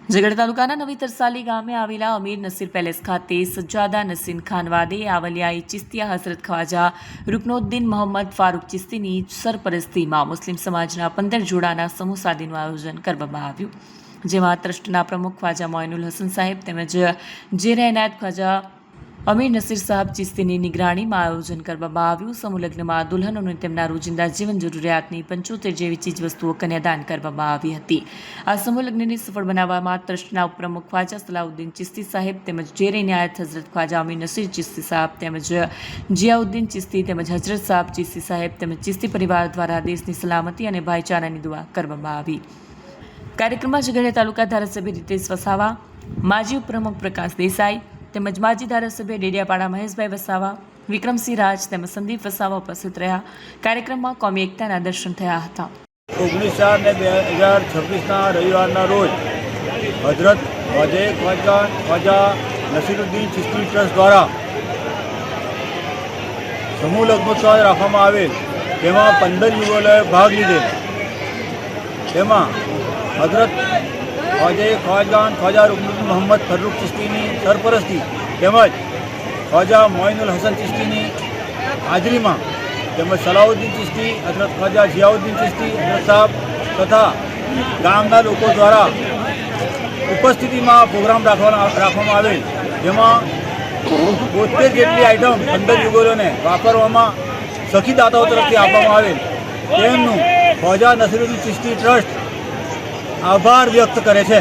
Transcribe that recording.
ઝઘડા તાલુકાના નવી તરસાલી ગામે આવેલા અમીર નસીર પેલેસ ખાતે સજ્જાદા નસીન ખાનવાદે આવલિયાએ ચિસ્તિયા હઝરત ખ્વાજા રૂકનોદ્દીન મોહમ્મદ ફારૂક ચિસ્તીની સરપરસ્તીમાં મુસ્લિમ સમાજના 15 જોડાના સમૂહ શાદીનું આયોજન કરવામાં આવ્યું, જેમાં ટ્રસ્ટના પ્રમુખ ખ્વાજા મોઇનુલ હસન સાહેબ તેમજ જેરે એનાયત ખ્વાજા અમીર નસીર સાહેબ ચિસ્તીની નિગરાણીમાં આયોજન કરવામાં આવ્યું। સમૂહ લગ્નમાં દુલ્હનોને તેમના રોજિંદા જીવન જરૂરિયાતની 75 જેવી ચીજવસ્તુઓ કન્યાદાન કરવામાં આવી હતી। આ સમૂહ લગ્નને સફળ બનાવવામાં ટ્રસ્ટના ઉપપ્રમુખ ખ્વાજા સલાઉદ્દીન ચિસ્તી સાહેબ તેમજ જેરે ઇનાયત હઝરત ખ્વાજા અમીર નસીર ચિસ્તી સાહેબ તેમજ જિયાઉદ્દીન ચિસ્તી તેમજ હઝરત સાહેબ ચિસ્તી સાહેબ તેમજ ચિસ્તી પરિવાર દ્વારા દેશની સલામતી અને ભાઈચારાની દુઆ કરવામાં આવી। કાર્યક્રમમાં ઝઘડિયા તાલુકા ધારાસભ્ય રીતેશ વસાવા, માજી ઉપપ્રમુખ પ્રકાશ દેસાઈ તેમજ માજી ધારાસભ્ય ડેડિયાપાડા મહેશભાઈ વસાવા, વિક્રમસિંહ રાજ તેમજ સંદીપ વસાવા ઉપસ્થિત રહ્યા। કાર્યક્રમમાં કોમી એકતાના દર્શન થયા હતા। 19/4/2026ના રવિવારના રોજ હઝરત ખ્વાજા નસીરુદ્દીન ચિશ્તી ટ્રસ્ટ દ્વારા સમૂહ લગ્નોત્સવ રાખવામાં આવેલ, તેમાં 15 યુગલોએ ભાગ લીધેલ। તેમાં હઝરત ખ્વાજા રૂકનોદ્દીન મોહમ્મદ ફારૂક ચિશ્તીની સરપરસ્તી તેમજ ખ્વાજા મોઇનુલ હસન ચિશ્તીની હાજરીમાં તેમજ સલાઉદ્દીન ચિશ્તી, હઝરત ખ્વાજા જિયાઉદ્દીન ચિશ્તી હઝરત સાહેબ તથા ગામના લોકો દ્વારા ઉપસ્થિતિમાં પ્રોગ્રામ રાખવામાં આવેલ, જેમાં 72 જેટલી આઇટમ 15 યુગલોને વાપરવામાં સખીદાતાઓ તરફથી આપવામાં આવેલ। તેમનું ખ્વાજા નસીરુદ્દીન ચિશ્તી ટ્રસ્ટ આભાર વ્યક્ત કરે છે।